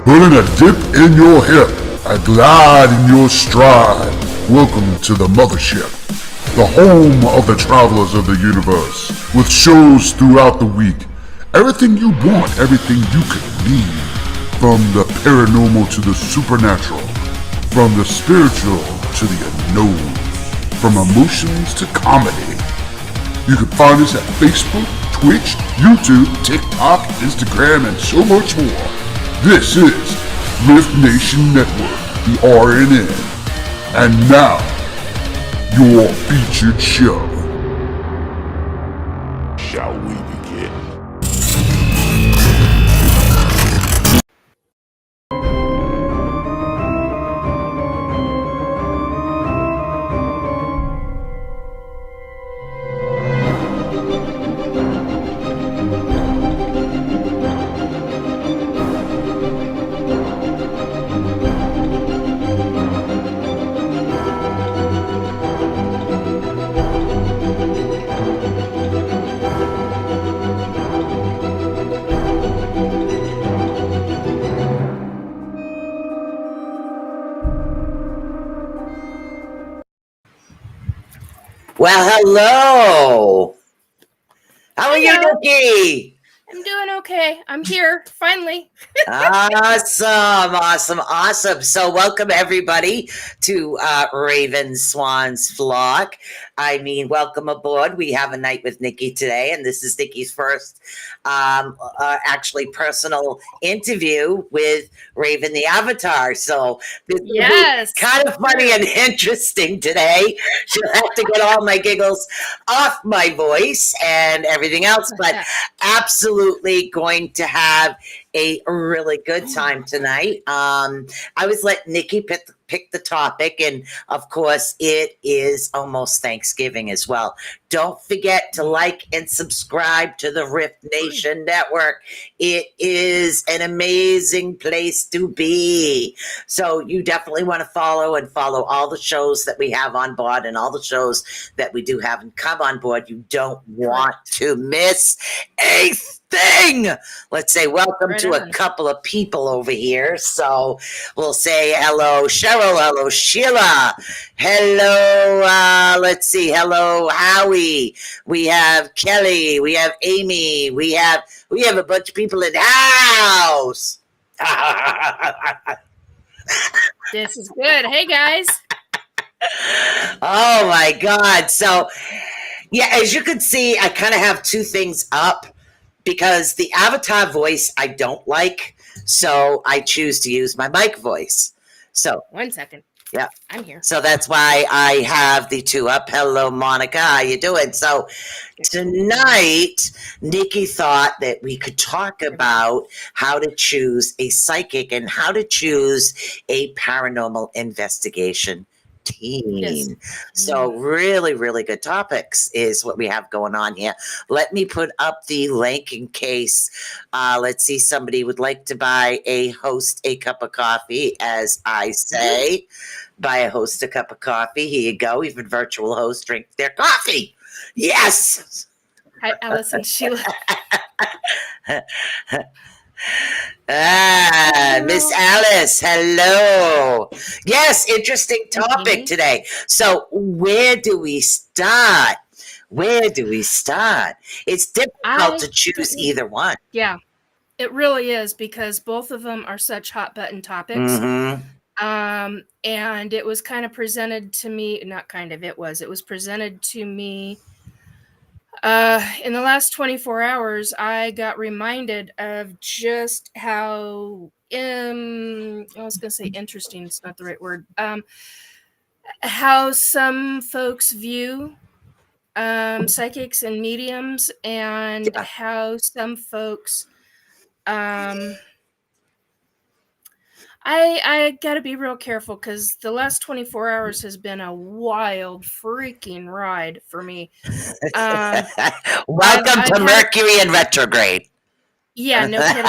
Putting a dip in your hip, a glide in your stride. Welcome to the mothership, the home of the travelers of the universe, with shows throughout the week. Everything you want, everything you could need. From the paranormal to the supernatural, from the spiritual to the unknown, from emotions to comedy. You can find us at Facebook, Twitch, YouTube, TikTok, Instagram, and so much more. This is R.I.F.T Nation Network, the RNN. And now, your featured show. Shall we begin? Well, hello. How are you, Nikki? I'm doing okay. I'm here, finally. Awesome. So welcome everybody to Raven Swans Flock. I mean, welcome aboard. We have a night with Nikki today, and this is Nikki's first actually personal interview with Raven the Avatar. So this will be kind of funny and interesting today. She'll have to get all my giggles off my voice and everything else, but absolutely going to have a really good time tonight. I was letting Nikki pick the topic, and of course it is almost Thanksgiving as well. Don't forget to like and subscribe to the R.I.F.T Nation Network. It is an amazing place to be. So you definitely want to follow all the shows that we have on board and all the shows that we do have and come on board. You don't want to miss a thing. Let's say welcome to a couple of people over here. So we'll say hello, Cheryl. Hello, Sheila. Hello, let's see. Hello, Howie. We have Kelly. We have Amy. We have a bunch of people in the house. This is good. Hey, guys. Oh, my God. So, yeah, as you can see, I kind of have two things up because the avatar voice I don't like, so I choose to use my mic voice. So 1 second. Yeah, I'm here. So that's why I have the two up. Hello, Monica. How you doing? So tonight, Nikki thought that we could talk about how to choose a psychic and how to choose a paranormal investigation team. Yes. So really, really good topics is what we have going on here. Let me put up the link in case, let's see, somebody would like to buy a host a cup of coffee, as I say. Buy a host a cup of coffee. Here you go. Even virtual hosts drink their coffee. Yes. Hi, Alice and Sheila. Miss Alice, hello. Yes, interesting topic today. So where do we start? It's difficult to choose either one. Yeah, it really is because both of them are such hot button topics. Mm-hmm. And it was kind of presented to me, it was presented to me in the last 24 hours. I got reminded of just how I was going to say interesting, it's not the right word, how some folks view psychics and mediums, and how some folks I gotta be real careful because the last 24 hours has been a wild freaking ride for me. Welcome to Mercury in retrograde. Yeah, no kidding.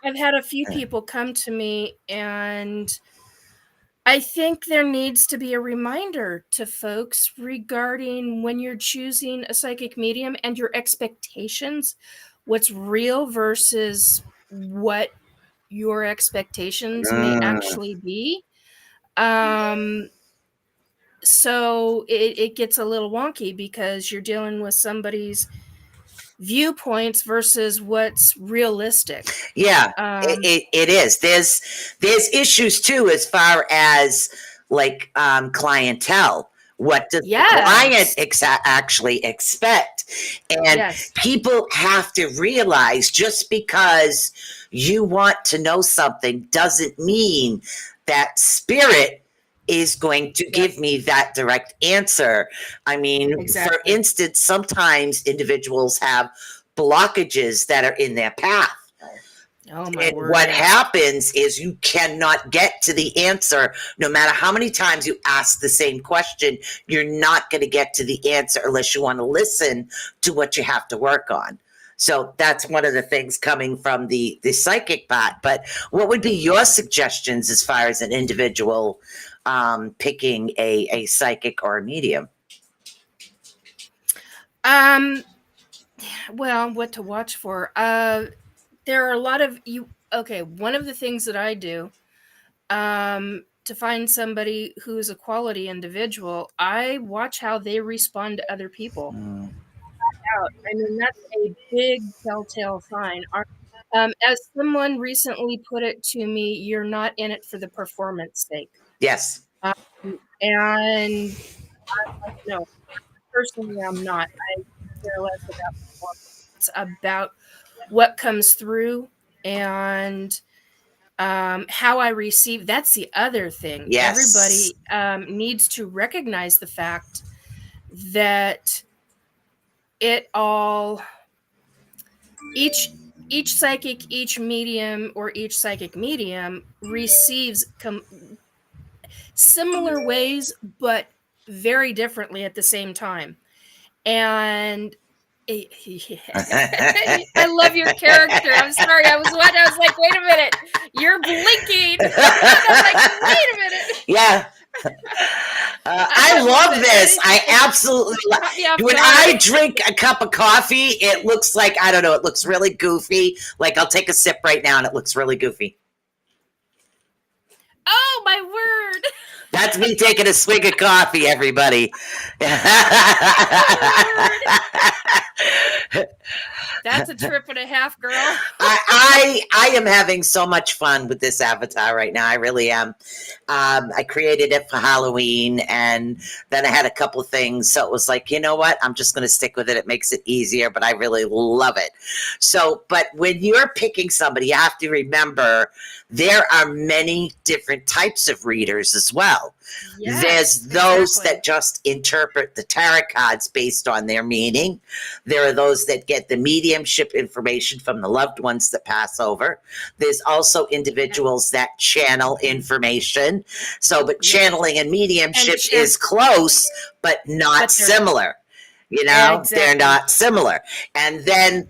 I've had a few people come to me, and I think there needs to be a reminder to folks regarding when you're choosing a psychic medium and your expectations, what's real versus what your expectations may actually be. So it gets a little wonky because you're dealing with somebody's viewpoints versus what's realistic. Yeah, it is. There's issues too as far as like clientele. What does the client actually expect? And people have to realize just because you want to know something doesn't mean that spirit is going to give me that direct answer. I mean, for instance, sometimes individuals have blockages that are in their path. Oh my And word, what happens is you cannot get to the answer. No matter how many times you ask the same question, you're not going to get to the answer unless you want to listen to what you have to work on. So that's one of the things coming from the psychic part. But what would be your suggestions as far as an individual picking a psychic or a medium? Well, what to watch for? There are a lot of you. Okay, one of the things that I do to find somebody who's a quality individual, I watch how they respond to other people. I mean, that's a big telltale sign. As someone recently put it to me, you're not in it for the performance sake. Yes. And no, personally, I'm not. I care less about performance. It's about what comes through and how I receive. That's the other thing. Yes. Everybody needs to recognize the fact that it all each psychic, each medium, or each psychic medium receives similar ways, but very differently at the same time. And I love your character. I'm sorry. I was like, wait a minute. You're blinking. I'm like, wait a minute. Yeah. I love this. I absolutely love it. When I drink a cup of coffee, it looks like, I don't know, it looks really goofy. Like I'll take a sip right now and it looks really goofy. Oh, my word. That's me taking a swig of coffee, everybody. That's a trip and a half, girl. I am having so much fun with this avatar right now. I really am. I created it for Halloween, and then I had a couple of things. So it was like, you know what? I'm just going to stick with it. It makes it easier, but I really love it. So, but when you're picking somebody, you have to remember there are many different types of readers as well. Yes, there's those that just interpret the tarot cards based on their meaning. There are those that get the mediumship information from the loved ones that pass over. There's also individuals that channel information. So, but channeling and mediumship is close, but not similar. You know, they're not similar. And then,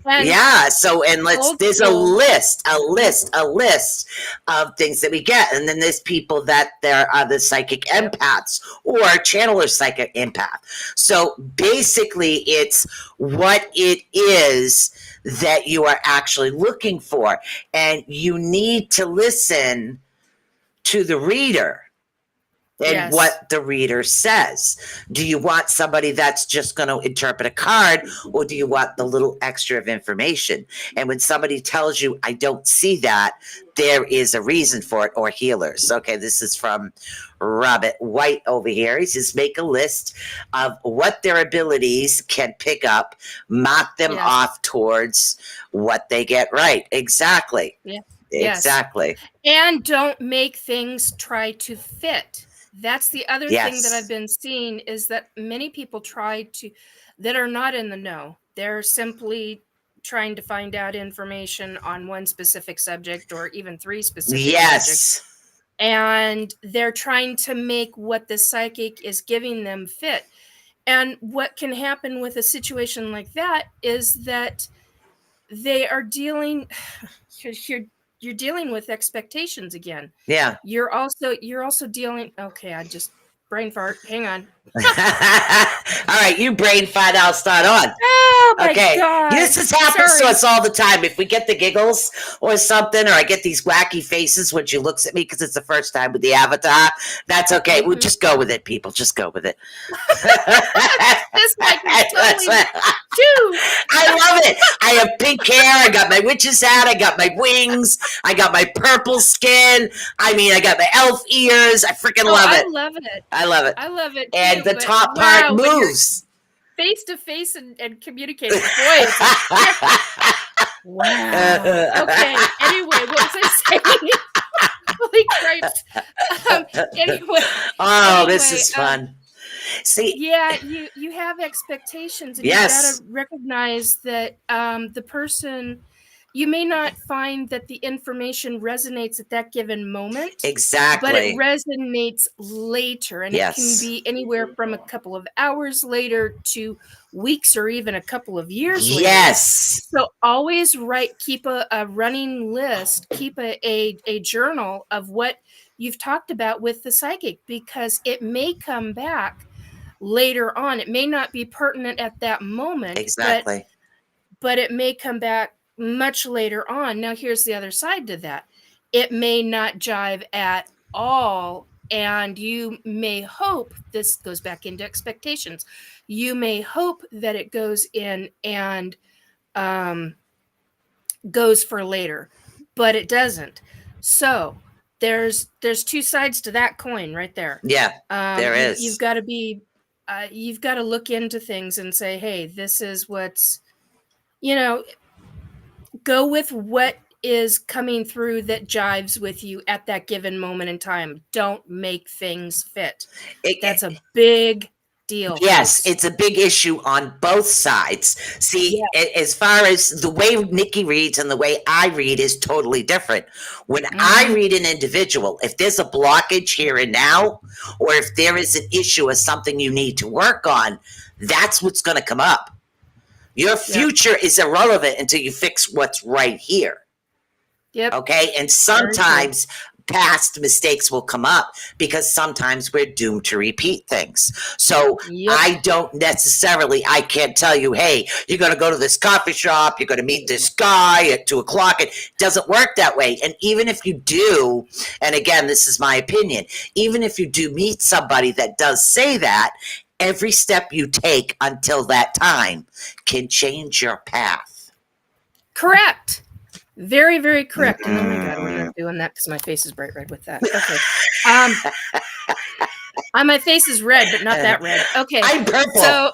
so, and there's a list of things that we get. And then there's people that there are the psychic empaths or channeler psychic empath. So basically it's what it is that you are actually looking for. And you need to listen to the reader. And what the reader says. Do you want somebody that's just going to interpret a card, or do you want the little extra of information? And when somebody tells you, I don't see that, there is a reason for it, or healers. Okay, this is from Robert White over here. He says, make a list of what their abilities can pick up, mark them off towards what they get right. Exactly. Yeah. Exactly. And don't make things try to fit. That's the other thing that I've been seeing is that many people that are not in the know. They're simply trying to find out information on one specific subject or even three specific subjects. And they're trying to make what the psychic is giving them fit. And what can happen with a situation like that is that they are dealing you're dealing with expectations again. Yeah. You're also dealing. Okay, I just brain fart. Hang on. All right, you brain fart. I'll start on. Oh my Okay, God. this happens to Sorry. us all the time. If we get the giggles or something, or I get these wacky faces when she looks at me because it's the first time with the avatar, that's okay. We'll just go with it, people. Just go with it. This mic is totally too. I love it. I have pink hair. I got my witch's hat. I got my wings. I got my purple skin. I mean, I got my elf ears. I freaking love it. I love it. I love it. I love it. And too, the but top wow, part when you're moves. face to face and communicating. Boy, it's wow. Okay. Anyway, what was I saying? Holy cripes. Anyway. This is fun. See, yeah, you have expectations, and yes, you got to recognize that the person, you may not find that the information resonates at that given moment, exactly, but it resonates later, and yes, it can be anywhere from a couple of hours later to weeks or even a couple of years later. Yes. So always keep a running list, keep a journal of what you've talked about with the psychic, because it may come back later on. It may not be pertinent at that moment, exactly, but it may come back much later on. Now, here's the other side to that. It may not jive at all, and you may hope, this goes back into expectations, you may hope that it goes in and goes for later, but it doesn't. So there's two sides to that coin right there. Yeah, there is. You've got to be you've got to look into things and say, hey, this is what's, go with what is coming through that jives with you at that given moment in time. Don't make things fit. That's a big deal. Yes, folks. it's a big issue on both sides. See, as far as the way Nikki reads and the way I read is totally different. When I read an individual, if there's a blockage here and now, or if there is an issue or something you need to work on, that's what's going to come up. Your future is irrelevant until you fix what's right here. Yep. Okay. And sometimes past mistakes will come up because sometimes we're doomed to repeat things. So I don't necessarily, I can't tell you, hey, you're going to go to this coffee shop, you're going to meet this guy at 2:00. It doesn't work that way. And even if you do, and again, this is my opinion, even if you do meet somebody that does say that, every step you take until that time can change your path. Correct. Very, very correct. And oh my God, we're not doing that because my face is bright red with that. Okay. My face is red, but not that red. Okay. I'm purple. So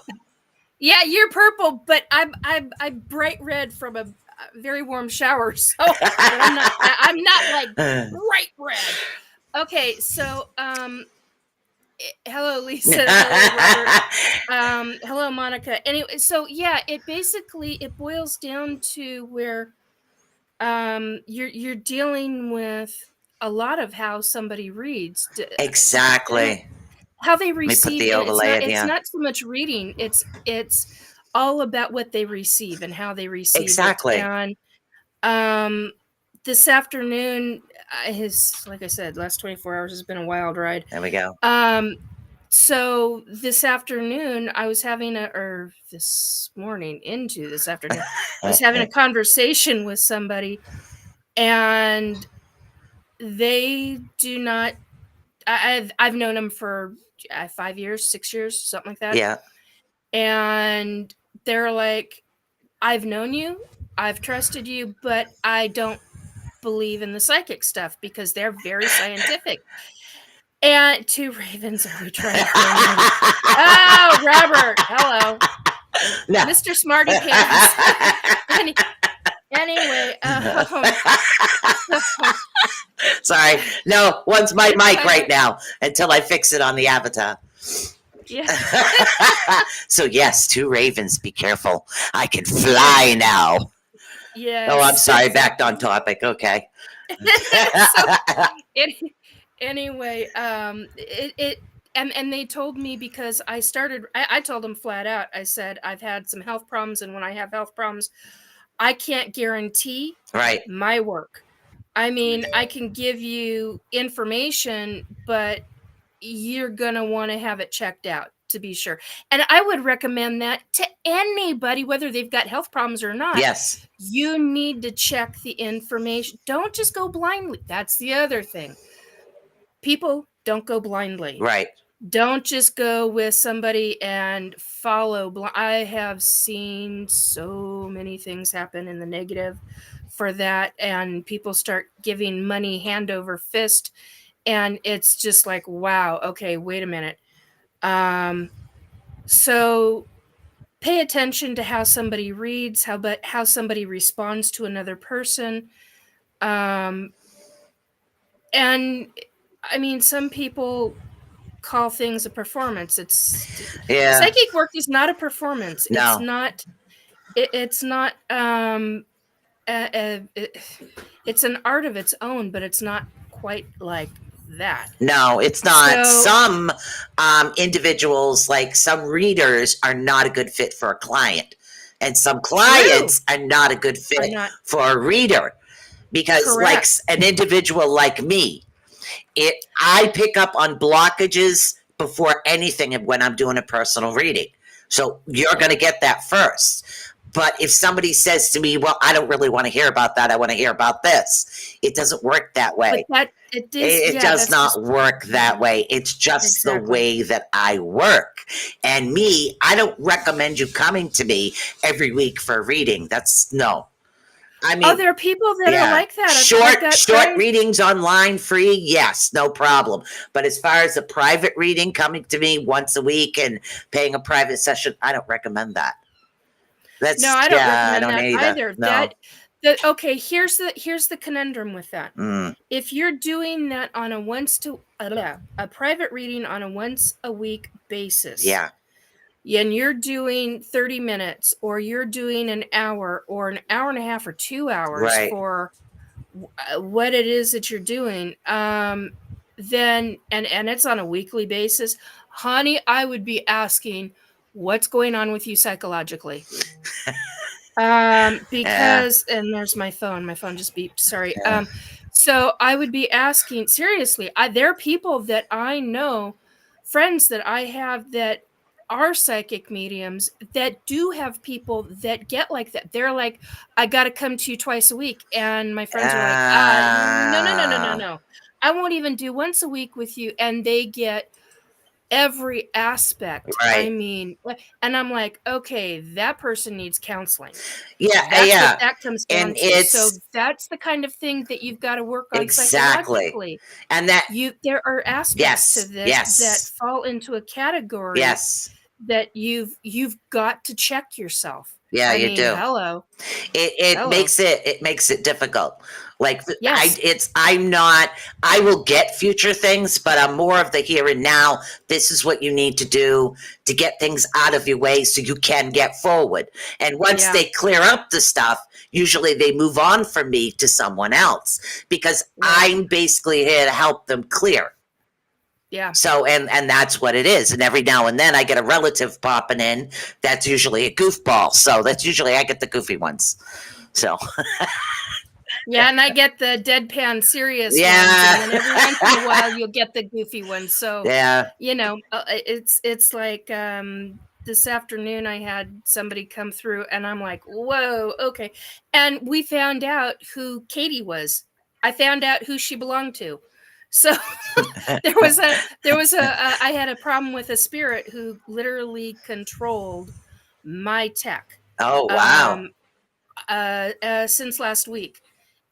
yeah, you're purple, but I'm bright red from a very warm shower. So I'm not like bright red. Okay, so hello, Lisa. Hello, Robert. Hello, Monica. Anyway, so yeah, it boils down to where you're dealing with a lot of how somebody reads. Exactly. How they receive. Let me put the overlay in here. It's not so much reading. It's all about what they receive and how they receive exactly. it. And this afternoon, like I said, last 24 hours has been a wild ride. There we go. So this afternoon, I was having I was having a conversation with somebody, and they do not. I've known them for 5 years, 6 years, something like that. Yeah. And they're like, I've known you, I've trusted you, but I don't believe in the psychic stuff because they're very scientific. And 2 ravens, are we trying to oh, Robert, hello. No. Mr. Smarty Pants. Anyway, sorry. No, one's my mic right now until I fix it on the avatar. Yeah. So yes, 2 ravens. Be careful. I can fly now. Yeah. Oh, I'm sorry. Backed on topic. Okay. Anyway, and they told me, because I told them flat out, I said, I've had some health problems, and when I have health problems, I can't guarantee my work. I mean, I can give you information, but you're going to want to have it checked out to be sure. And I would recommend that to anybody, whether they've got health problems or not. Yes. You need to check the information. Don't just go blindly. That's the other thing. People don't go blindly. Right. Don't just go with somebody and follow. I have seen so many things happen in the negative for that, and people start giving money hand over fist, and it's just like, wow, okay, wait a minute. So pay attention to how somebody reads, how somebody responds to another person. And I mean, some people call things a performance. Psychic work is not a performance. No. It's not it's an art of its own, but it's not quite like that. No, it's not. So, some individuals, like some readers, are not a good fit for a client, and some clients are not a good fit for a reader, because Correct. like an individual like me, I pick up on blockages before anything when I'm doing a personal reading. So you're going to get that first. But if somebody says to me, well, I don't really want to hear about that, I want to hear about this, it doesn't work that way. But it does not work that way. It's just the way that I work. And me, I don't recommend you coming to me every week for a reading. No. I mean, there are people that are like that. Short readings online, free, yes, no problem. But as far as a private reading, coming to me once a week and paying a private session, I don't recommend that. No, I don't recommend that either. No. Okay, here's the conundrum with that. If you're doing that on a private reading on a once a week basis, and you're doing 30 minutes, or you're doing an hour or an hour and a half or 2 hours for what it is that you're doing, then and it's on a weekly basis, honey, I would be asking, what's going on with you psychologically? Because and there's my phone just beeped, sorry. So I would be asking, seriously, there are people that I know, friends that I have that are psychic mediums, that do have people that get like that. They're like, I got to come to you twice a week. And my friends are like, no. I won't even do once a week with you. And they get every aspect. I mean, and I'm like, okay, that person needs counseling. That's what that comes down and to. So that's the kind of thing that you've got to work on psychologically. And there are aspects to this that fall into a category that you've got to check yourself. Yeah, you do. Hello. It makes it difficult. Like I will get future things, but I'm more of the here and now. This is what you need to do to get things out of your way so you can get forward. And once they clear up the stuff, usually they move on from me to someone else, because I'm basically here to help them clear. Yeah. So, and that's what it is. And every now and then I get a relative popping in. That's usually a goofball. So that's usually I get the goofy ones. So. Yeah, and I get the deadpan serious ones, and then every once in a while you'll get the goofy ones. So, you know, it's like this afternoon I had somebody come through, and I'm like, whoa, okay. And we found out who Katie was. I found out who she belonged to. So there was I had a problem with a spirit who literally controlled my tech. Oh, wow. Since last week.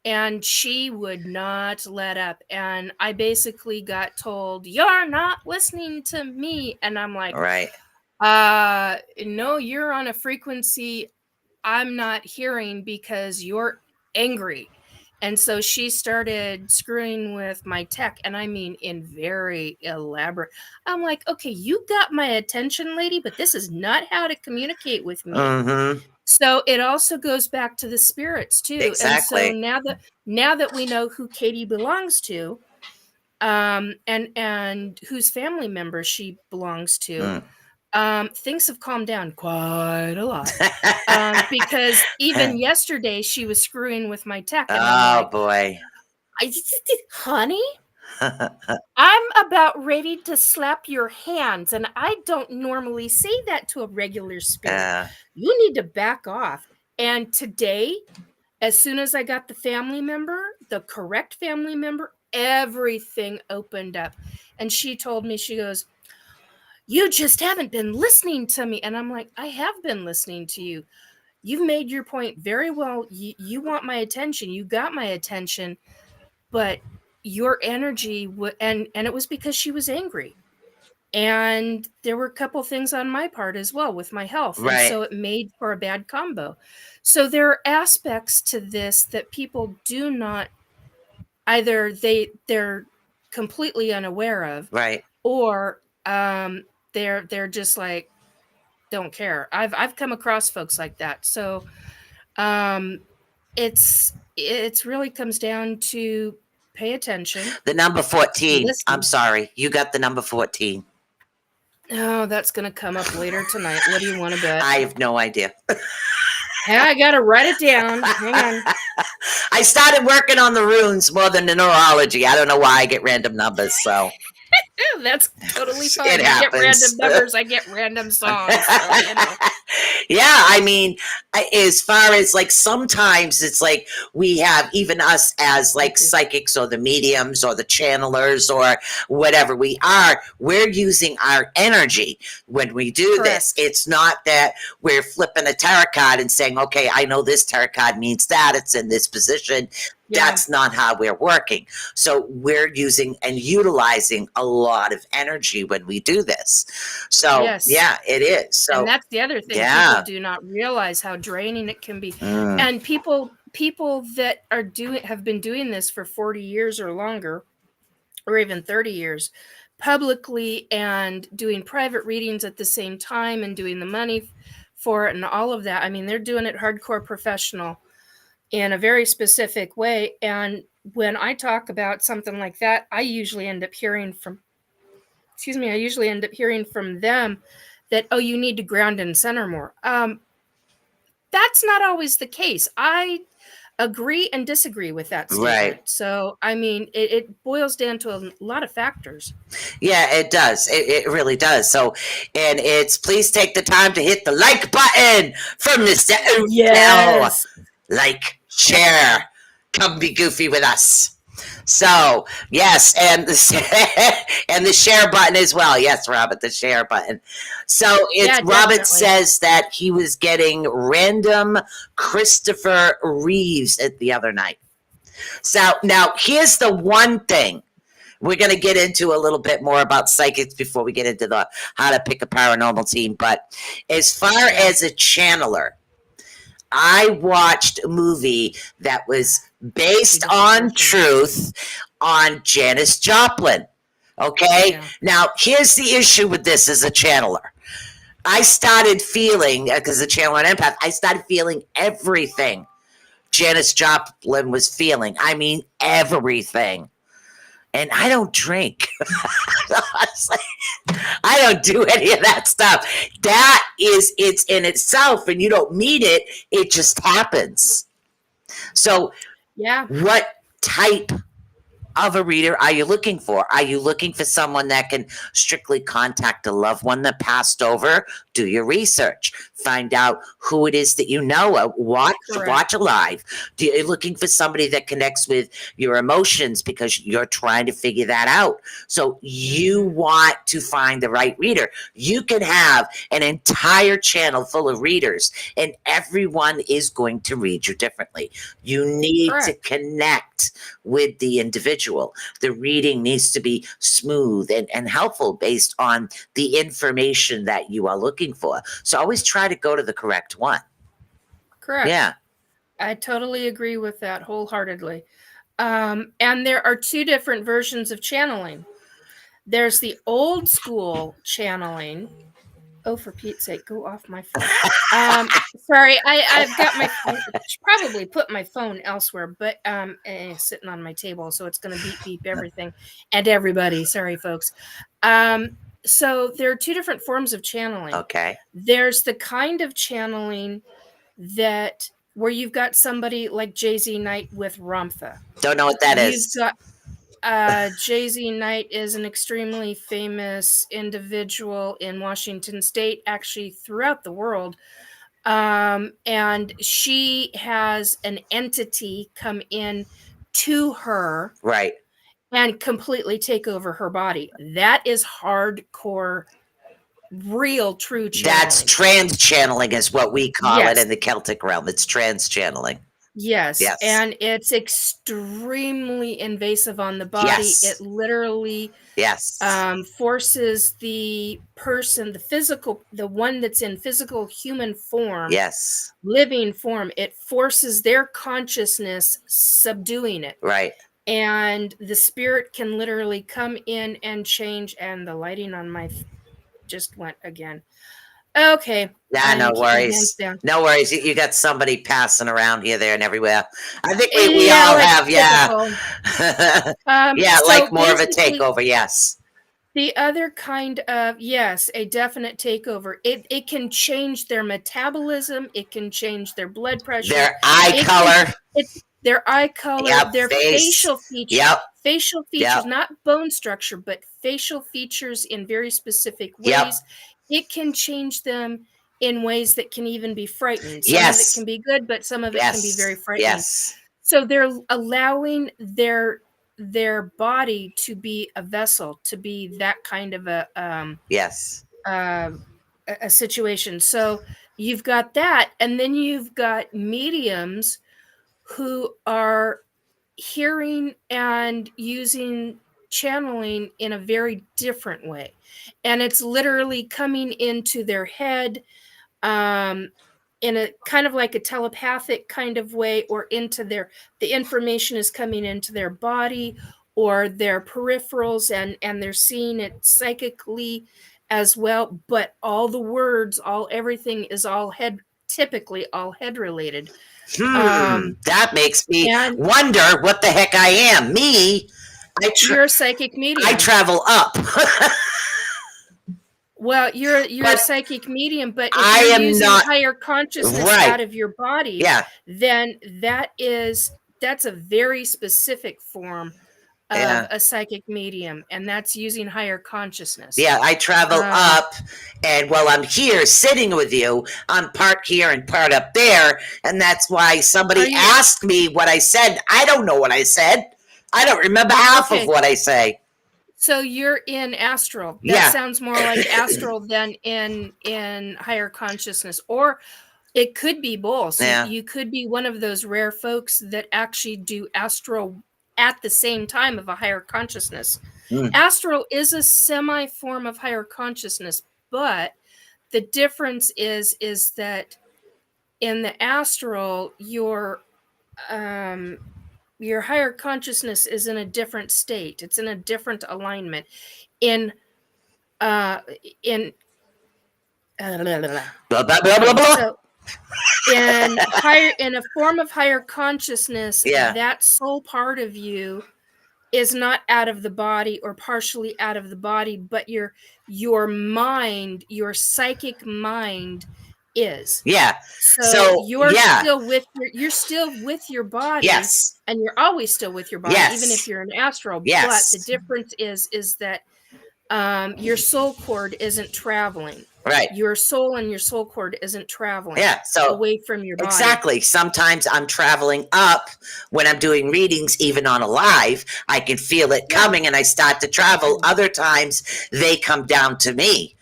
And she would not let up. And I basically got told, you're not listening to me. And I'm like, no, you're on a frequency I'm not hearing because you're angry. And so she started screwing with my tech, and I mean in very elaborate. I'm like, okay, you got my attention, lady, but this is not how to communicate with me. So it also goes back to the spirits too. Exactly. And so now that we know who Katie belongs to, and whose family member she belongs to, things have calmed down quite a lot. Because even yesterday she was screwing with my tech. And I'm like, boy. honey, I'm about ready to slap your hands, and I don't normally say that to a regular spirit. Uh, You need to back off. And today, as soon as I got the family member, the correct family member, everything opened up. And she told me, she goes, "You just haven't been listening to me." And I'm like, "I have been listening to you. You've made your point very well. You want my attention. You got my attention, but your energy and it was because she was angry. And there were a couple things on my part as well with my health, and right, so it made for a bad combo. So there are aspects to this that people do not, either they're completely unaware of, right. or they're just like, don't care. I've come across folks like that. So um it's really comes down to pay attention, The number 14. I'm listen. sorry. You got the number 14. Oh, that's gonna come up later tonight. What do you want to bet? I have no idea. Hey, I gotta write it down. Hang on. I started working on the runes more than the neurology. I don't know why I get random numbers, so Yeah, that's totally fine. it You get happens. random numbers, I get random songs. So, you know. Yeah, I mean, as far as like sometimes it's like we have even us as like psychics or the mediums or the channelers or whatever we are, we're using our energy when we do this. Correct. It's not that we're flipping a tarot card and saying, okay, I know this tarot card means that, it's in this position. Yeah. That's not how we're working. So we're using and utilizing a lot of energy when we do this. So Yes. yeah, it is. So And that's the other thing. yeah. People do not realize how draining it can be. Mm. And people that have been doing this for 40 years or longer, or even 30 years, publicly, and doing private readings at the same time, and doing the money for it and all of that. I mean, they're doing it hardcore professional in a very specific way. And when I talk about something like that, I usually end up hearing from them that, oh, you need to ground and center more. That's not always the case. I agree and disagree with that statement. Right. So, I mean, it boils down to a lot of factors. Yeah, it does. It really does. So, and it's please take the time to hit the like button from Mr. Yes. Like, share, come be goofy with us. So yes, and and the share button as well. Yes, Robert, the share button. So it's Yeah, Robert definitely. says that he was getting random Christopher Reeves at the other night. So now here's the one thing. We're going to get into a little bit more about psychics before we get into the how to pick a paranormal team. But as far as a channeler, I watched a movie that was based on truth on Janis Joplin. Okay? Yeah. Now, here's the issue with this as a channeler. I started feeling, because a channeler and empath, I started feeling everything Janis Joplin was feeling. I mean, everything. And I don't drink. I don't do any of that stuff. That is, it's in itself, and you don't mean it. It just happens. So, Yeah. what type of a reader are you looking for? Are you looking for someone that can strictly contact a loved one that passed over? Do your research. Find out who it is that you know. Watch alive. You're looking for somebody that connects with your emotions because you're trying to figure that out. So you want to find the right reader. You can have an entire channel full of readers, and everyone is going to read you differently. You need to connect with the individual. The reading needs to be smooth and helpful based on the information that you are looking for. So always try to go to the correct one. Correct. Yeah. I totally agree with that wholeheartedly. And there are two different versions of channeling. There's the old school channeling. Oh, for Pete's sake, go off my phone. Sorry, I've got my phone. Should probably put my phone elsewhere, but sitting on my table, so it's going to beep everything and everybody. Sorry, folks. So there are two different forms of channeling. Okay. There's the kind of channeling that where you've got somebody like Jay-Z Knight with Ramtha. Don't know what that is. Jay-Z Knight is an extremely famous individual in Washington State, actually throughout the world. And she has an entity come in to her Right. and completely take over her body. That is hardcore, real, true That's channeling. trans channeling is what we call it Yes. in the Celtic realm. It's trans channeling. Yes. Yes. And it's extremely invasive on the body. Yes. It literally Yes. forces the person, the one that's in physical human form, Yes. living form, it forces their consciousness, subduing it. Right. And the spirit can literally come in and change. And the lighting on my just went again. Okay. Nah, no I'm keeping my hands worries. down. No worries. You got somebody passing around here, there, and everywhere. I think we Yeah, all like have, yeah. typical. Yeah, So like more of a basically, takeover, yes. the other kind of, yes, a definite takeover. It can change their metabolism. It can change their blood pressure. Their eye It can, color. their eye color, Yep, their face. facial features. Yep. Facial features, Yep. not bone structure, but facial features in very specific ways. Yep. It can change them in ways that can even be frightening. Some of it Yes. can be good, but some of it can be very Yes. frightening. Yes. So they're allowing their body to be a vessel, to be that kind of Yes. a situation. So you've got that, and then you've got mediums who are hearing and using channeling in a very different way, and it's literally coming into their head, in a kind of like a telepathic kind of way, or into the information is coming into their body or their peripherals, and they're seeing it psychically as well. But all the words, everything is typically all head related. That makes me And wonder what the heck I am. Me, you're a psychic medium. I travel up. Well, you're a But psychic medium, but if I you're am using not- higher consciousness Right. out of your body, Yeah. then that's a very specific form of Yeah. a psychic medium, and that's using higher consciousness. Yeah, I travel up, and while I'm here sitting with you, I'm part here and part up there, and that's why somebody asked me what I said. I don't know what I said. I don't remember half of what I say. So you're in astral. That Yeah. sounds more like astral than in higher consciousness, or it could be both. Yeah. You could be one of those rare folks that actually do astral at the same time of a higher consciousness. Astral is a semi form of higher consciousness, but the difference is that in the astral, your higher consciousness is in a different state. It's in a different alignment. In Blah, blah, blah, blah, blah. So in a form of higher consciousness, Yeah. that soul part of you is not out of the body or partially out of the body, but your mind, your psychic mind is. Yeah. So you're yeah. still with your body. Yes. And you're always still with your body, Yes. even if you're an astral. Yes. But the difference is that your soul cord isn't traveling. Right. Your soul and your soul cord isn't traveling. Yeah. So away from your body. Exactly. Sometimes I'm traveling up when I'm doing readings, even on a live. I can feel it coming and I start to travel. Other times they come down to me.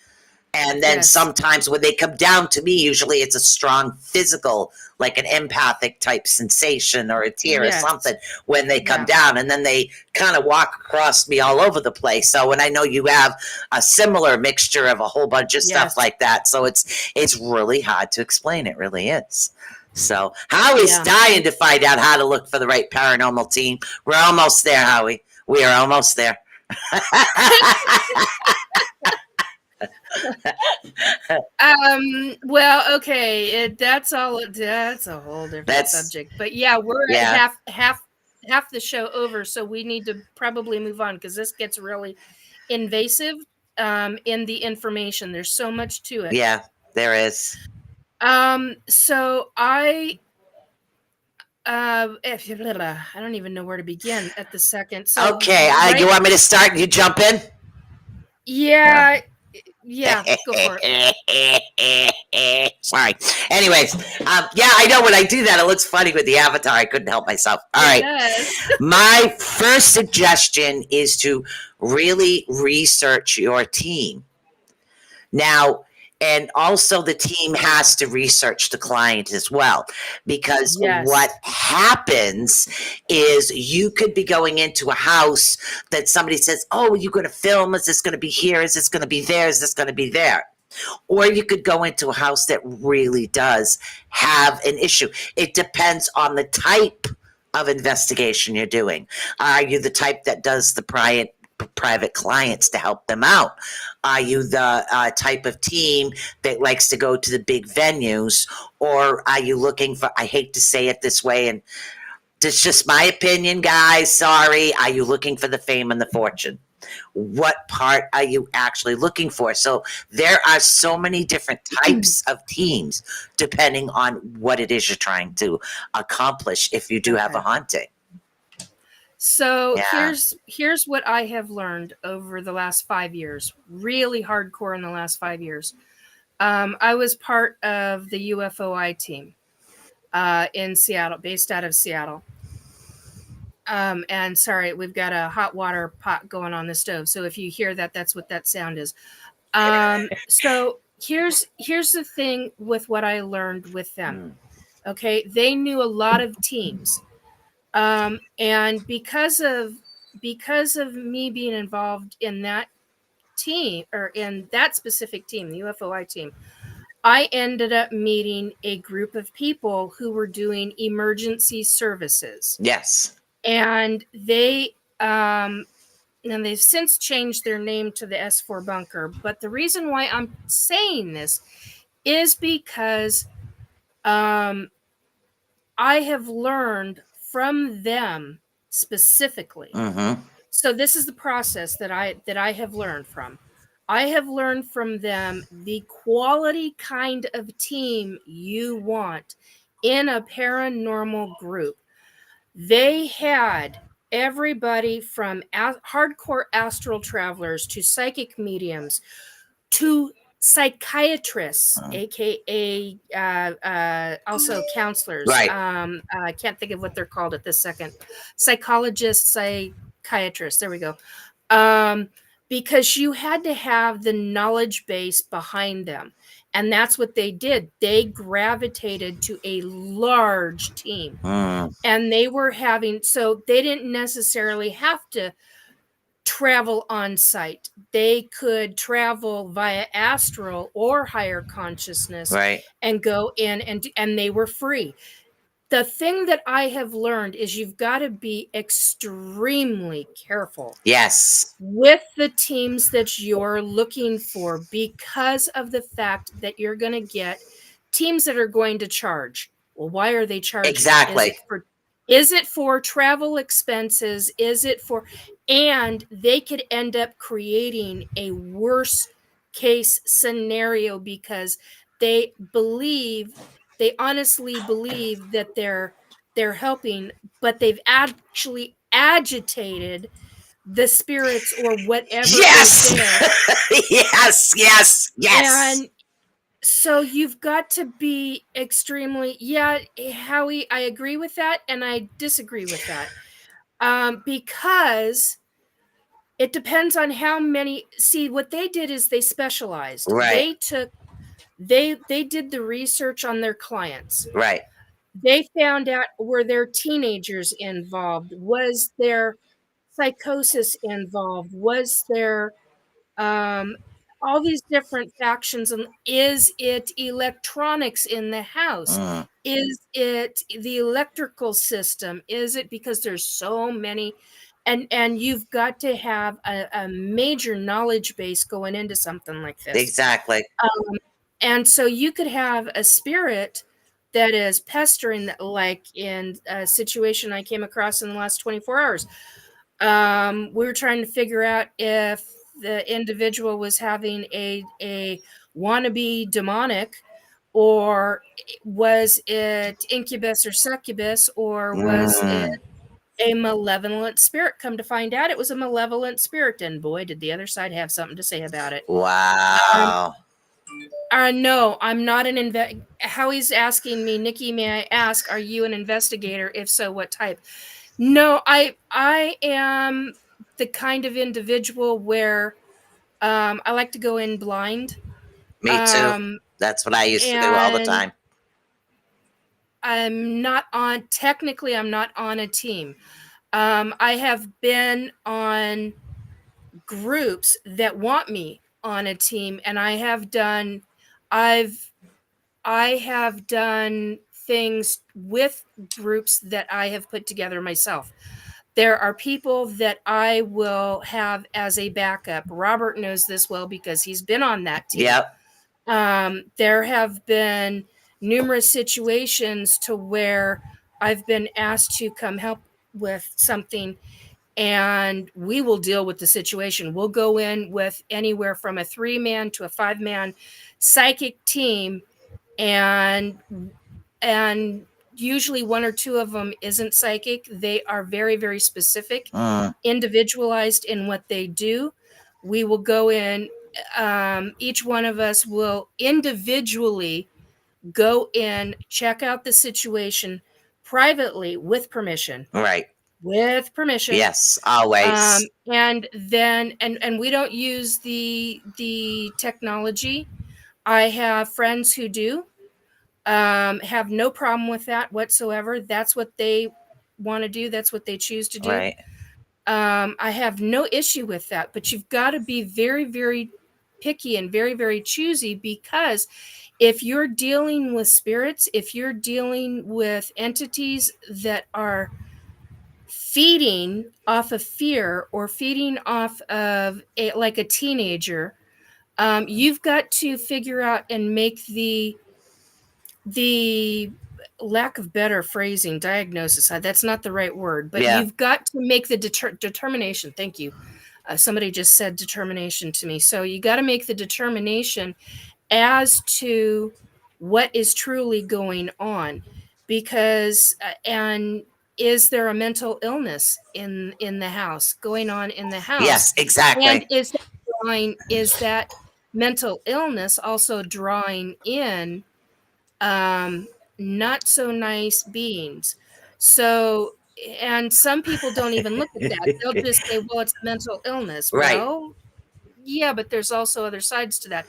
And then sometimes when they come down to me, usually it's a strong physical, like an empathic type sensation or a tear or something when they come down, and then they kind of walk across me all over the place. So, and I know you have a similar mixture of a whole bunch of stuff like that. So it's really hard to explain. It really is. So Howie's dying to find out how to look for the right paranormal team. We're almost there, Howie. We are almost there. Well, okay, that's a whole different subject. But yeah, we're at half the show over, so we need to probably move on because this gets really invasive in the information. There's so much to it. Yeah, there is. So I don't even know where to begin at the second. So Okay, right, you want me to start? You jump in. yeah, yeah, go for it. Sorry. Anyways, yeah, I know when I do that, it looks funny with the avatar. I couldn't help myself. All It right. does. My first suggestion is to really research your team. Now, and also the team has to research the client as well, because what Yes. happens is you could be going into a house that somebody says, oh, you're going to film, is this going to be here, is this going to be there, is this going to be there? Or you could go into a house that really does have an issue. It depends on the type of investigation you're doing. Are you the type that does the private clients to help them out? Are you the type of team that likes to go to the big venues? Or are you looking for, I hate to say it this way, and it's just my opinion, guys, sorry, are you looking for the fame and the fortune? What part are you actually looking for? So there are so many different types of teams depending on what it is you're trying to accomplish if you do have a Okay. haunting. So Yeah. here's what I have learned over the last 5 years, really hardcore in the last 5 years. I was part of the UFOI team in Seattle, based out of Seattle. And sorry, we've got a hot water pot going on the stove. So if you hear that, that's what that sound is. So here's the thing with what I learned with them. Okay, they knew a lot of teams, and because of me being involved in that team, or in that specific team, the UFOI team, I ended up meeting a group of people who were doing emergency services, Yes. and and they've since changed their name to the S4 bunker. But the reason why I'm saying this is because I have learned from them specifically. Mm-hmm. So this is the process that I have learned from. I have learned from them the quality kind of team you want in a paranormal group. They had everybody from hardcore astral travelers to psychic mediums to psychiatrists, aka also counselors. Right. I can't think of what they're called at this second. Psychologists, psychiatrists. There we go. Because you had to have the knowledge base behind them. And that's what they did. They gravitated to a large team. And they were having, so they didn't necessarily have to travel on site. They could travel via astral or higher consciousness, Right. and go in, and they were free. The thing that I have learned is you've got to be extremely careful Yes. with the teams that you're looking for, because of the fact that you're going to get teams that are going to charge. Well, why are they charging? Exactly. Is it for travel expenses? Is it for, and they could end up creating a worse case scenario because they honestly believe that they're helping, but they've actually agitated the spirits or whatever Yes. is there. Yes. Yes. Yes. And so you've got to be extremely, yeah, Howie, I agree with that and I disagree with that. Because it depends on how many. See, what they did is they specialized. Right. They did the research on their clients. Right. They found out, were there teenagers involved? Was there psychosis involved? Was there all these different factions? And is it electronics in the house? Is it the electrical system? Is it, because there's so many, and you've got to have a major knowledge base going into something like this. Exactly. And so you could have a spirit that is pestering, like in a situation I came across in the last 24 hours. We were trying to figure out if the individual was having a wannabe demonic, or was it incubus or succubus, or was it a malevolent spirit? Come to find out, it was a malevolent spirit, and boy, did the other side have something to say about it. Wow. No, I'm not an Howie's asking me, Nikki, may I ask, are you an investigator? If so, what type? No, I am the kind of individual where I like to go in blind. Me too. That's what I used to do all the And time. I'm not on a team. I have been on groups that want me on a team, and I have done things with groups that I have put together myself. There are people that I will have as a backup. Robert knows this well because he's been on that team. Yep. There have been numerous situations to where I've been asked to come help with something, and we will deal with the situation. We'll go in with anywhere from a 3-man to a 5-man psychic team, and usually one or two of them isn't psychic. They are very, very specific, individualized in what they do. We will go in, each one of us will individually go in, check out the situation privately with permission. Right. With permission. Yes, always. And then and we don't use the technology. I have friends who do, have no problem with that whatsoever. That's what they want to do. That's what they choose to do. Right. I have no issue with that, but you've got to be very, very picky and very, very choosy, because if you're dealing with spirits, if you're dealing with entities that are feeding off of fear or feeding off of like a teenager, you've got to figure out and make the lack of better phrasing, diagnosis, that's not the right word, but Yeah. you've got to make the determination. Thank you. Somebody just said determination to me. So you got to make the determination as to what is truly going on, because and is there a mental illness in the house going on in the house? Yes, exactly. And is that mental illness also drawing in not so nice beings? So, and some people don't even look at that. They'll just say, well, it's mental illness. Right. Well, yeah, but there's also other sides to that.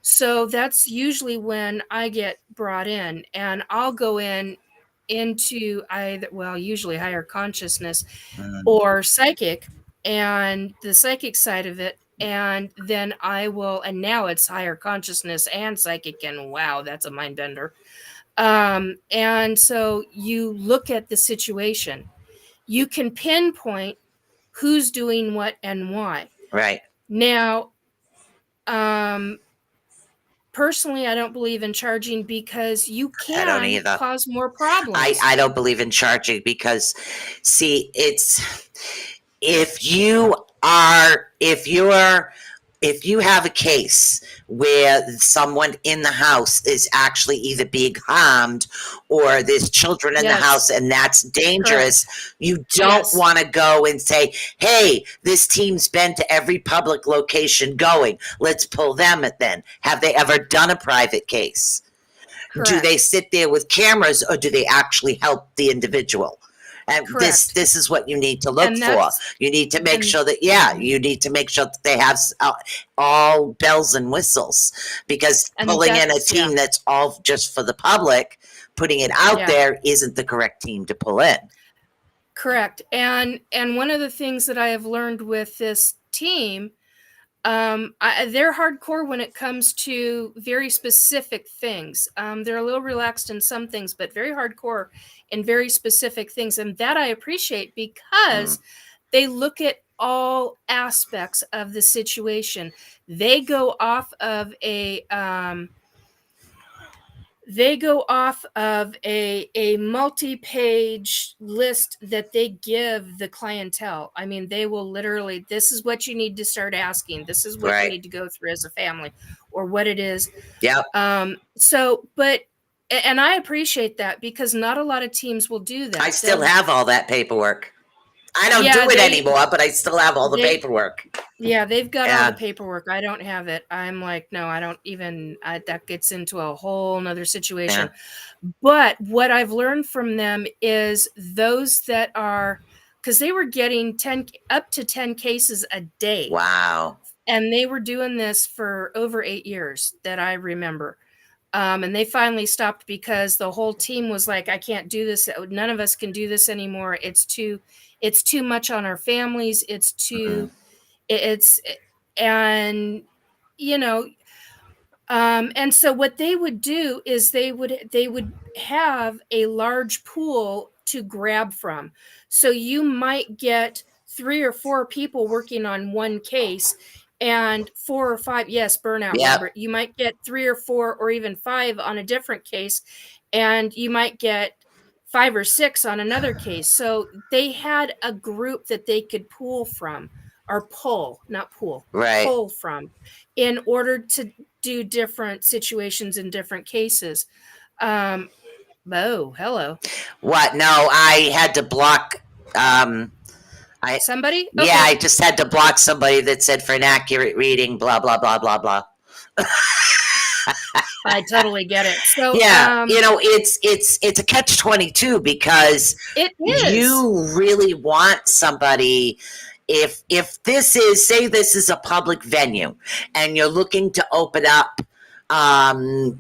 So that's usually when I get brought in, and I'll go into usually higher consciousness or psychic, and the psychic side of it. And then and now it's higher consciousness and psychic, and wow, that's a mind bender. And so you look at the situation, you can pinpoint who's doing what and why. Right. Now, personally, I don't believe in charging, because you I don't can either. cause more problems. I don't believe in charging because, see, if you have a case where someone in the house is actually either being harmed or there's children in the Yes. house and that's dangerous, you don't Yes. want to go and say, hey, this team's been to every public location going. Let's pull them then. Have they ever done a private case? Correct. Do they sit there with cameras, or do they actually help the individual? And Correct. this is what you need to look And for. that's- You need to make sure that, you need to make sure that they have all bells and whistles, because And pulling in a that's- team yeah. that's all just for the public, putting it out Yeah. there isn't the correct team to pull in. Correct. And one of the things that I have learned with this team, they're hardcore when it comes to very specific things. They're a little relaxed in some things, but very hardcore in very specific things. And that I appreciate, because they look at all aspects of the situation. They go off of they go off of a multi-page list that they give the clientele. I mean, they will literally, this is what you need to start asking. This is what you Right. need to go through as a family, or what it is. Yep. And I appreciate that, because not a lot of teams will do that. I still have all that paperwork. I don't do it anymore, but I still have all the paperwork. Yeah, they've got all Yeah. the paperwork. I don't have it. I'm like, no, I don't even, that gets into a whole nother situation. Yeah. But what I've learned from them is those that are, because they were getting up to 10 cases a day. Wow. And they were doing this for over 8 years that I remember. And they finally stopped because the whole team was like, I can't do this. None of us can do this anymore. It's too much on our families. It's too, it's, and, you know, and so what they would do is they would have a large pool to grab from. So you might get 3 or 4 people working on one case, and 4 or 5, yes, burnout, Yep. Robert. You might get 3 or 4 or even 5 on a different case, and you might get 5 or 6 on another case. So they had a group that they could pull from, or pull, not pool, Right. pull from, in order to do different situations in different cases. Oh, hello. What? No, I had to block. Somebody? Yeah, Okay. I just had to block somebody that said for inaccurate reading, blah blah blah blah blah. I totally get it. So yeah, it's a catch-22, because it is. You really want somebody. If this is, say this is a public venue and you're looking to open up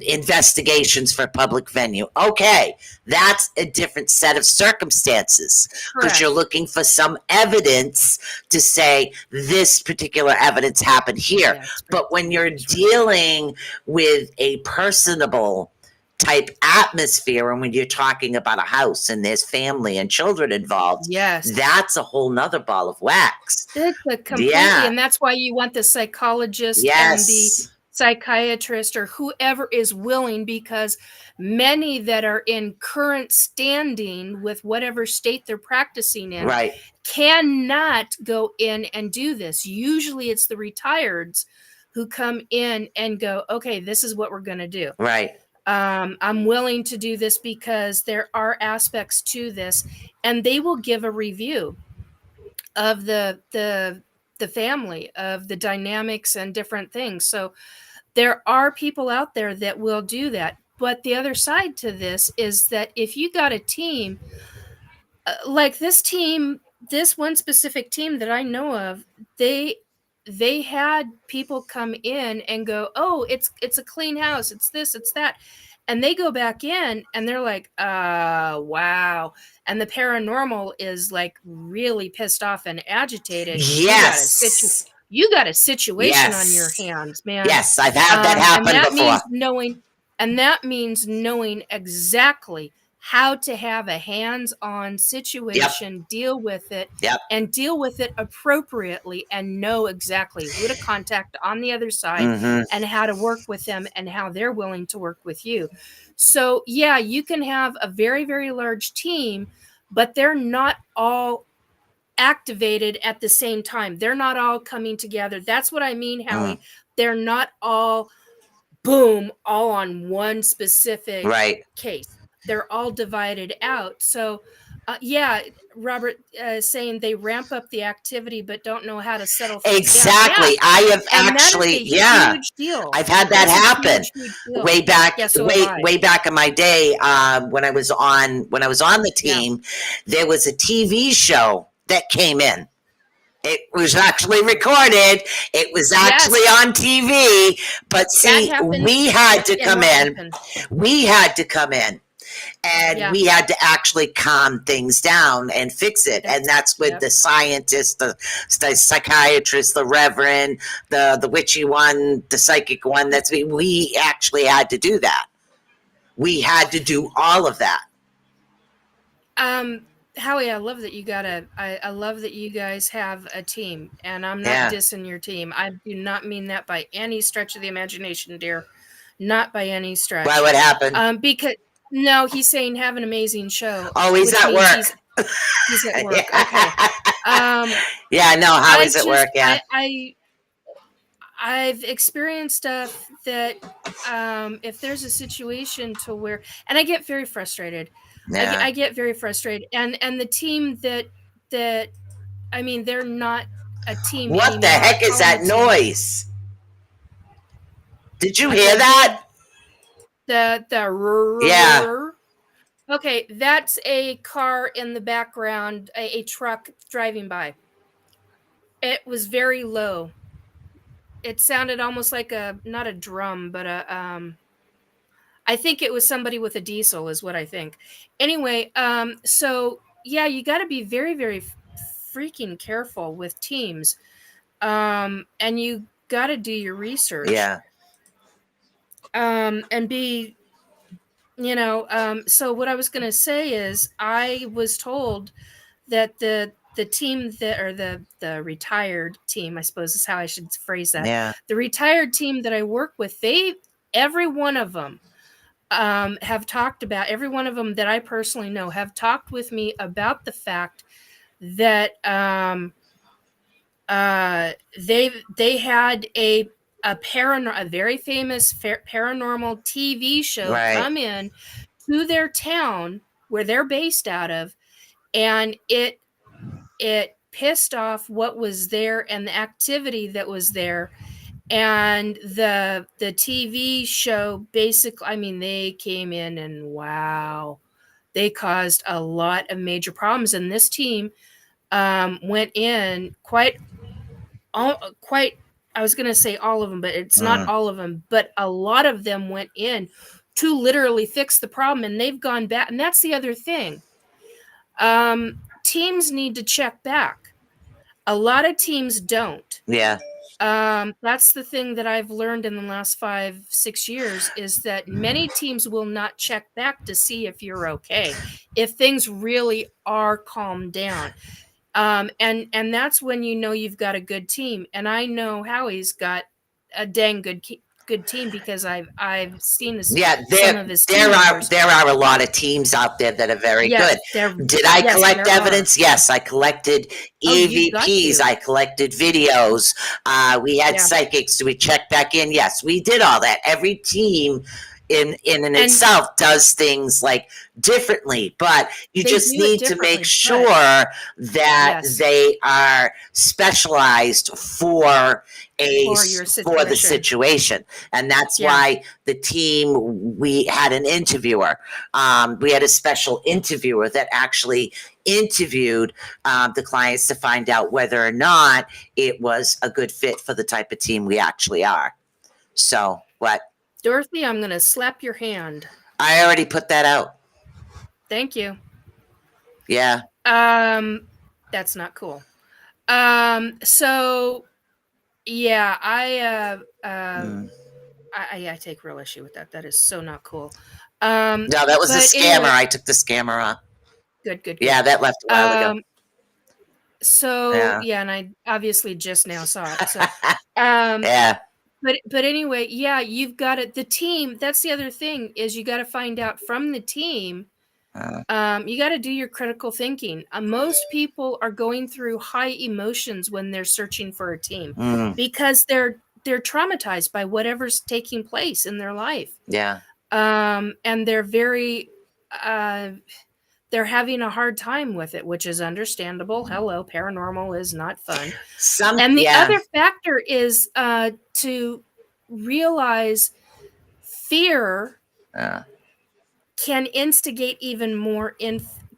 investigations for public venue, okay, that's a different set of circumstances, because you're looking for some evidence to say this particular evidence happened here. Yeah, but when you're dealing with a personable type atmosphere, and when you're talking about a house and there's family and children involved, yes, that's a whole nother ball of wax. It's a completely, and that's why you want the psychologist and the psychiatrist or whoever is willing, because many that are in current standing with whatever state they're practicing in cannot go in and do this. Usually it's the retireds who come in and go, okay, this is what we're going to do. Right. I'm willing to do this because there are aspects to this, and they will give a review of the family, of the dynamics and different things. So there are people out there that will do that. But the other side to this is that if you got a team like this team, this one specific team that I know of, they had people come in and go, oh, it's a clean house, it's this, it's that. And they go back in and they're like, wow. And the paranormal is like really pissed off and agitated. Yes. You got a situation on your hands, man. Yes, I've had that happen before. That means knowing exactly how to have a hands-on situation, deal with it, and deal with it appropriately, and know exactly who to contact on the other side, and how to work with them, and how they're willing to work with you. So yeah, you can have a very, very large team, but they're not all activated at the same time. They're not all coming together. That's what I mean, Howie. They're not all boom, all on one specific case. They're all divided out. So, yeah, Robert saying they ramp up the activity but don't know how to settle things exactly. down. Yeah. I have And actually, that is a huge deal. I've had that happen way back, way back in my day. When I was on the team, there was a TV show that came in. It was actually recorded. It was actually on TV. But see, we had to come in. We had to come in. And we had to actually calm things down and fix it. And that's with the scientist, the psychiatrist, the reverend, the witchy one, the psychic one. We actually had to do that. We had to do all of that. Howie, I love that I love that you guys have a team, and I'm not dissing your team. I do not mean that by any stretch of the imagination, dear. Not by any stretch. Why? What happened? Because no, he's saying have an amazing show. Oh, he's which at means work. He's at work. Yeah. Okay. Yeah, no, Howie's at work. Yeah. I've experienced stuff that if there's a situation to where, and I get very frustrated. Yeah. I get very frustrated, and the team that I mean, they're not a team What anymore. the heck is that noise? Did you hear that? Yeah. Okay, that's a car in the background, a truck driving by. It was very low. It sounded almost like not a drum, but I think it was somebody with a diesel is what I think. Anyway, so yeah, you got to be very, very freaking careful with teams. And you got to do your research. Yeah. And be, so what I was going to say is I was told that the team or the retired team, I suppose is how I should phrase that. Yeah. The retired team that I work with, every one of them have talked about, every one of them that I personally know have talked with me about the fact that they had a very famous paranormal TV show come in to their town where they're based out of, and it pissed off what was there and the activity that was there. And the TV show basically, I mean, they came in and wow, they caused a lot of major problems. And this team went in quite, I was going to say all of them, but it's not all of them, but a lot of them went in to literally fix the problem, and they've gone back. And that's the other thing. Teams need to check back. A lot of teams don't. Yeah. That's the thing that I've learned in the last 5-6 years, is that many teams will not check back to see if you're okay, if things really are calmed down. And that's when you know you've got a good team. And I know Howie's got a dang good team, because I've seen some of his team members. There are a lot of teams out there that are very good. Did I collect evidence? Yes, I collected EVPs. I collected videos. We had psychics. Do we check back in? Yes, we did all that. Every team in itself does things like differently, but you just need to make sure that they are specialized for the situation. And that's why the team, we had an interviewer. We had a special interviewer that actually interviewed the clients to find out whether or not it was a good fit for the type of team we actually are. So what? Dorothy, I'm going to slap your hand. I already put that out. Thank you. Yeah. That's not cool. So yeah, I take real issue with that. That is so not cool. No, that was a scammer. Anyway, I took the scammer off. Good. Yeah, that left a while ago. So yeah, and I obviously just now saw it. So yeah. But anyway, yeah, you've got it. The team, that's the other thing, is you got to find out from the team. You got to do your critical thinking. Most people are going through high emotions when they're searching for a team because they're traumatized by whatever's taking place in their life. Yeah. And they're very they're having a hard time with it, which is understandable. Hello, paranormal is not fun. And the other factor is to realize fear can instigate even more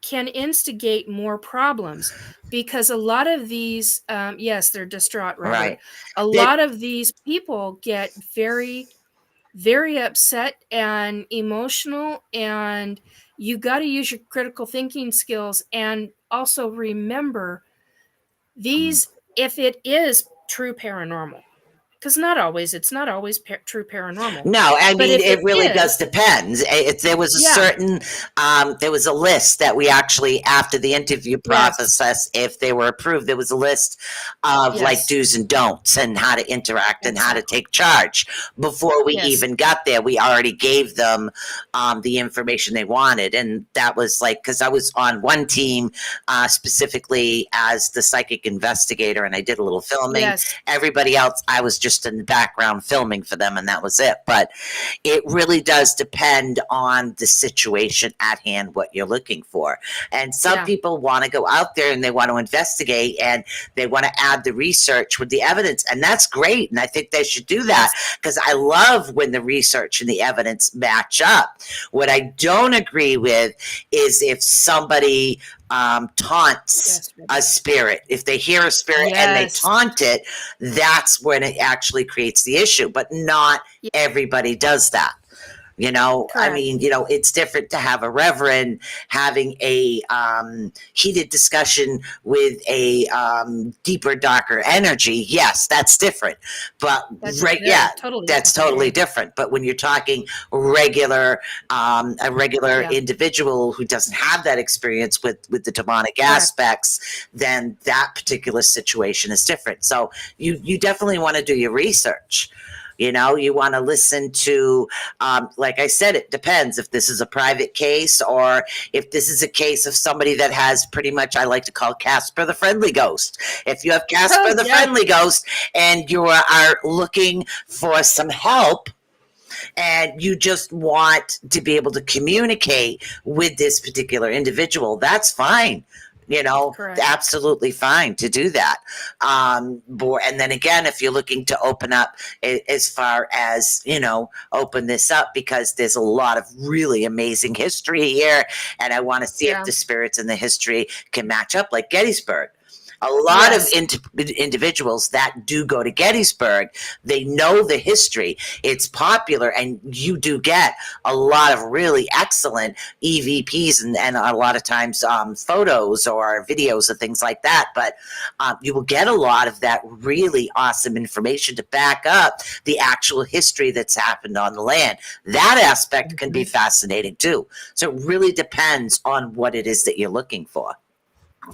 can instigate more problems, because a lot of these yes, they're distraught, right? A lot of these people get very, very upset and emotional, and you got to use your critical thinking skills. And also remember, these, if it is true paranormal, because it's not always true paranormal. No, I But mean, if it it really does is, depend. There was a yeah, certain, there was a list that we actually, after the interview yes, process, if they were approved, there was a list of like yes, do's and don'ts and how to interact and how to exactly. take charge. Before we Yes, even got there, we already gave them the information they wanted. And that was like, because I was on one team specifically as the psychic investigator and I did a little filming. yes, Everybody else, I was just in the background filming for them, and that was it. But it really does depend on the situation at hand, what you're looking for. And some yeah, people want to go out there and they want to investigate and they want to add the research with the evidence, and that's great. And I think they should do that yes, because I love when the research and the evidence match up. What I don't agree with is if somebody taunts yes, a spirit. If they hear a spirit and they yes, taunt it, that's when it actually creates the issue. But not yeah, everybody does that. I correct. mean, it's different to have a reverend having a heated discussion with a deeper, darker energy. Yes, that's different. But That's right, yeah, totally that's different. totally Yeah, different. But when you're talking a regular yeah, individual who doesn't have that experience with the demonic correct. aspects, then that particular situation is different. So you definitely want to do your research. You want to listen to, like I said, it depends if this is a private case or if this is a case of somebody that has pretty much, I like to call Casper the Friendly Ghost. If you have Casper Oh, the yeah, Friendly Ghost and you are looking for some help, and you just want to be able to communicate with this particular individual, that's fine. correct. Absolutely fine to do that. And then again, if you're looking to open up as far as, open this up because there's a lot of really amazing history here. And I want to see if Yeah, the spirits in the history can match up like Gettysburg. A lot of yes, individuals that do go to Gettysburg, they know the history. It's popular, and you do get a lot of really excellent EVPs and a lot of times photos or videos and things like that. But you will get a lot of that really awesome information to back up the actual history that's happened on the land. That aspect can be mhm, fascinating too. So it really depends on what it is that you're looking for.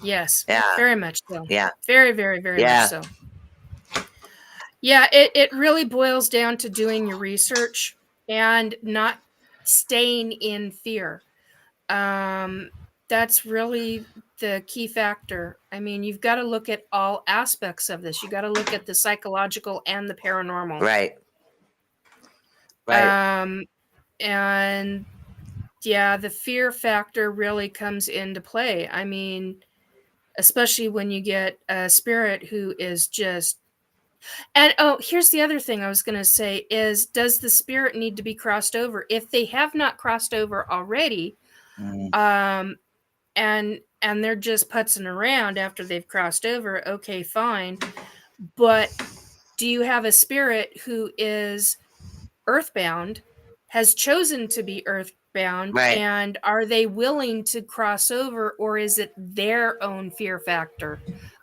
yes, Yeah, very much so. yeah, Very, very, very much yeah. so. Yeah, it really boils down to doing your research and not staying in fear. Um, that's really the key factor. I mean, you've got to look at all aspects of this. You got to look at the psychological and the paranormal. Right, right. Um, and yeah, the fear factor really comes into play. I mean, especially when you get a spirit who is just. And oh, here's the other thing I was going to say is, does the spirit need to be crossed over? If they have not crossed over already, Mm, um, and they're just putzing around after they've crossed over, okay, fine. But do you have a spirit who is earthbound, has chosen to be earthbound, right. and are they willing to cross over, or is it their own fear factor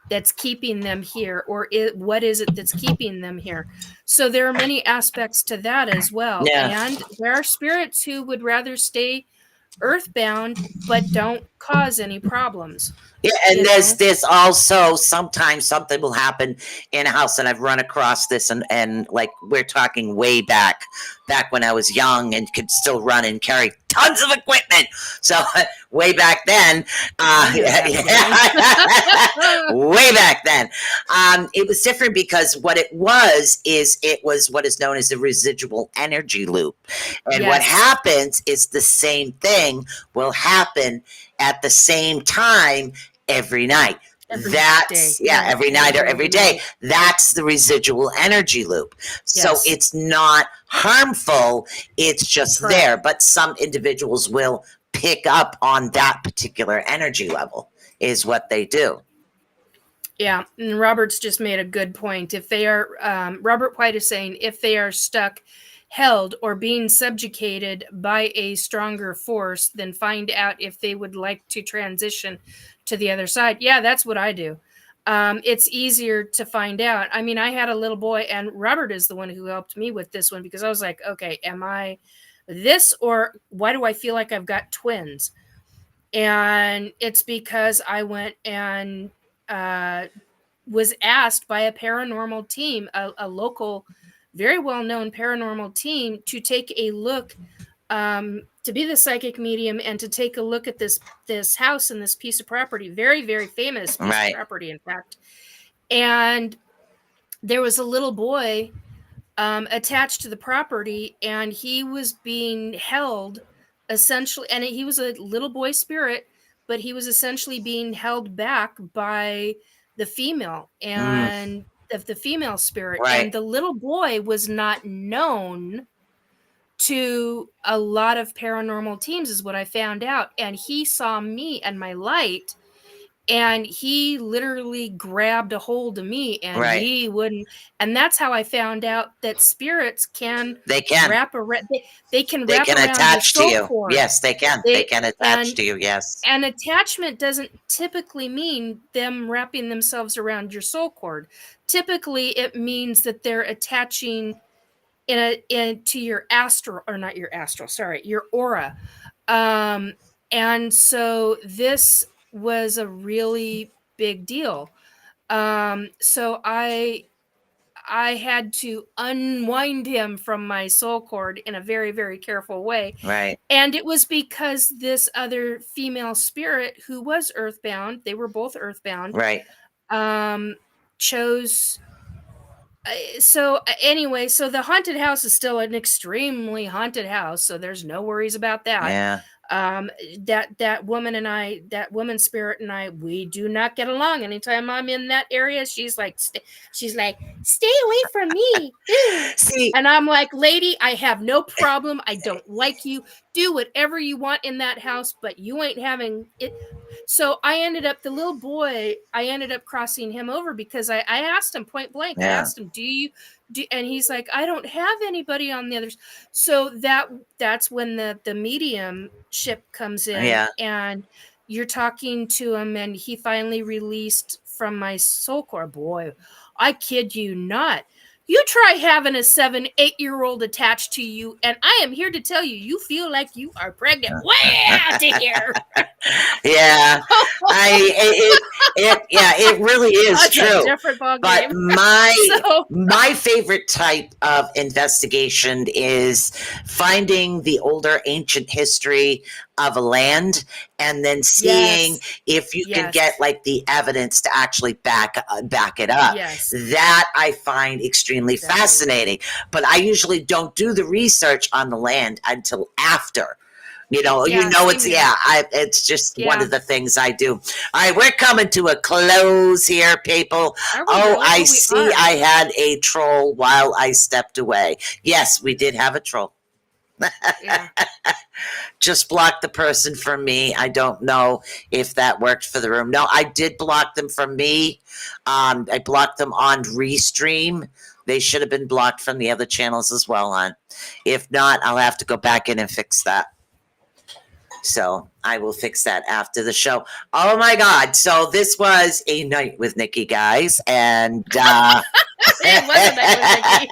that's keeping them here, or what is it that's keeping them here? So there are many aspects to that as well, Yeah. and there are spirits who would rather stay earthbound but don't cause any problems, Yeah, and you know. there's also sometimes something will happen in a house, and I've run across this, and like we're talking way back when I was young and could still run and carry tons of equipment. So way back then, I know that feeling. way back then, it was different because what it was is it was what is known as the residual energy loop, and what Yes, happens is the same thing will happen at the same time every night. every day, That's, yeah, yeah, every night or every every day. night. That's the residual energy loop. So Yes, it's not harmful, it's just correct. there. But some individuals will pick up on that particular energy level, is what they do. Yeah, and Robert's just made a good point. If they are, Robert White is saying, if they are stuck, held, or being subjugated by a stronger force, then find out if they would like to transition to the other side. Yeah, that's what I do. it's easier to find out. I mean, I had a little boy, and Robert is the one who helped me with this one, because I was like, okay, am I this, or why do I feel like I've got twins? And it's because I went and was asked by a paranormal team, a local, very well-known paranormal team, to take a look, to be the psychic medium and to take a look at this house and this piece of property, very, very famous piece of property, in fact. And there was a little boy attached to the property, and he was being held, essentially, and he was a little boy spirit, but he was essentially being held back by the female and the female spirit. And the little boy was not known to a lot of paranormal teams, is what I found out. And he saw me and my light, and he literally grabbed a hold of me, and he wouldn't. And that's how I found out that spirits can wrap around. They can wrap around attach your to soul you. cord. Yes, they can. They can attach to you. Yes. And attachment doesn't typically mean them wrapping themselves around your soul cord. Typically, it means that they're attaching into your astral, or not your astral, sorry, your aura. And so this was a really big deal. So I had to unwind him from my soul cord in a very, very careful way. And it was because this other female spirit, who was earthbound, they were both earthbound, chose. So anyway, so the haunted house is still an extremely haunted house, so there's no worries about that. That woman and I, that woman spirit and I, we do not get along. Anytime I'm in that area, she's like, stay away from me. See, and I'm like, lady, I have no problem. I don't like you. Do whatever you want in that house, but you ain't having it. So I ended up, the little boy, I ended up crossing him over, because I asked him point blank. I asked him, and he's like, I don't have anybody on the others. So that's when the mediumship comes in, and you're talking to him, and he finally released from my soul core. Boy, I kid you not. You try having a 7-8-year-old attached to you, and I am here to tell you, you feel like you are pregnant. Way out to here. It really is That's true. A different ball but game. my favorite type of investigation is finding the older ancient history of a land, and then seeing if you can get like the evidence to actually back it up. That I find extremely fascinating. But I usually don't do the research on the land until after. It's just one of the things I do. All right, we're coming to a close here, people. I see I had a troll while I stepped away. Yes, we did have a troll. Just block the person from me. I don't know if that worked for the room. No, I did block them from me. I blocked them on Restream. They should have been blocked from the other channels as well. If not, I'll have to go back in and fix that. So I will fix that after the show. Oh my God. So this was a night with Nikki, guys. And it was a night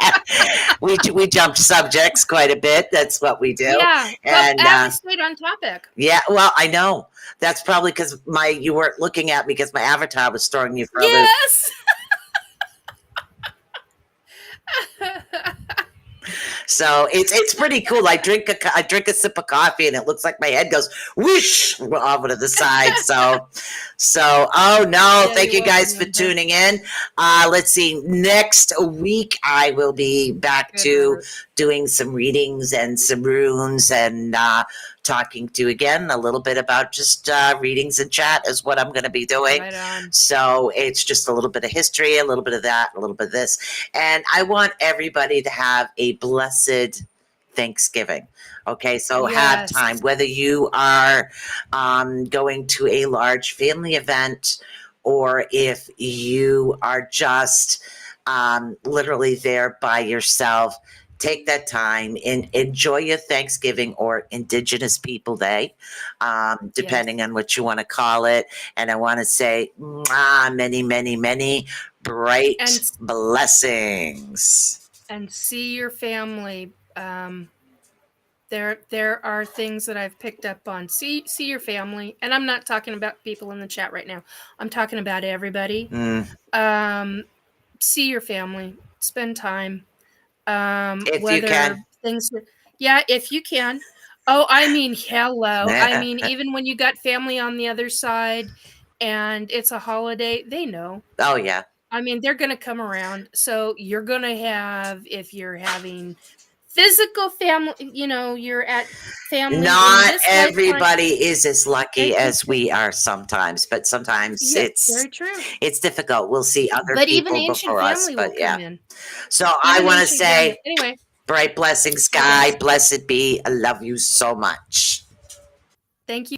with Nikki. we jumped subjects quite a bit. That's what we do. Yeah. And we stayed on topic. Yeah, well, I know. That's probably because you weren't looking at me, because my avatar was storing you for a loop. Yes. So it's pretty cool. I drink a sip of coffee, and it looks like my head goes whoosh over to the side. So oh no, thank you guys for tuning in. Let's see. Next week I will be back to doing some readings and some runes, and talking to again a little bit about just readings and chat is what I'm going to be doing. Right on. So it's just a little bit of history, a little bit of that, a little bit of this. And I want everybody to have a blessed Thanksgiving. Okay, so have time, whether you are going to a large family event, or if you are just literally there by yourself. take that time and enjoy your Thanksgiving or Indigenous People Day, depending on what you want to call it. And I want to say many, many, many bright blessings. And see your family. There are things that I've picked up on. See your family, and I'm not talking about people in the chat right now. I'm talking about everybody. See your family. Spend time. If you Whether can. things, yeah, if you can. Oh, I mean, hello. I mean, even when you got family on the other side, and it's a holiday, they know. Oh yeah. I mean, they're going to come around. So you're going to have, if you're having physical family, you're at family in Not this everybody lifetime. is as lucky Thank you. as we are sometimes, but sometimes Yeah, very true. it's difficult. We'll see other But even people ancient before us, family will but come yeah. in. So I Even want to ancient family. say Anyway, bright blessings, yes. Sky. Blessed be. I love you so much. Thank you.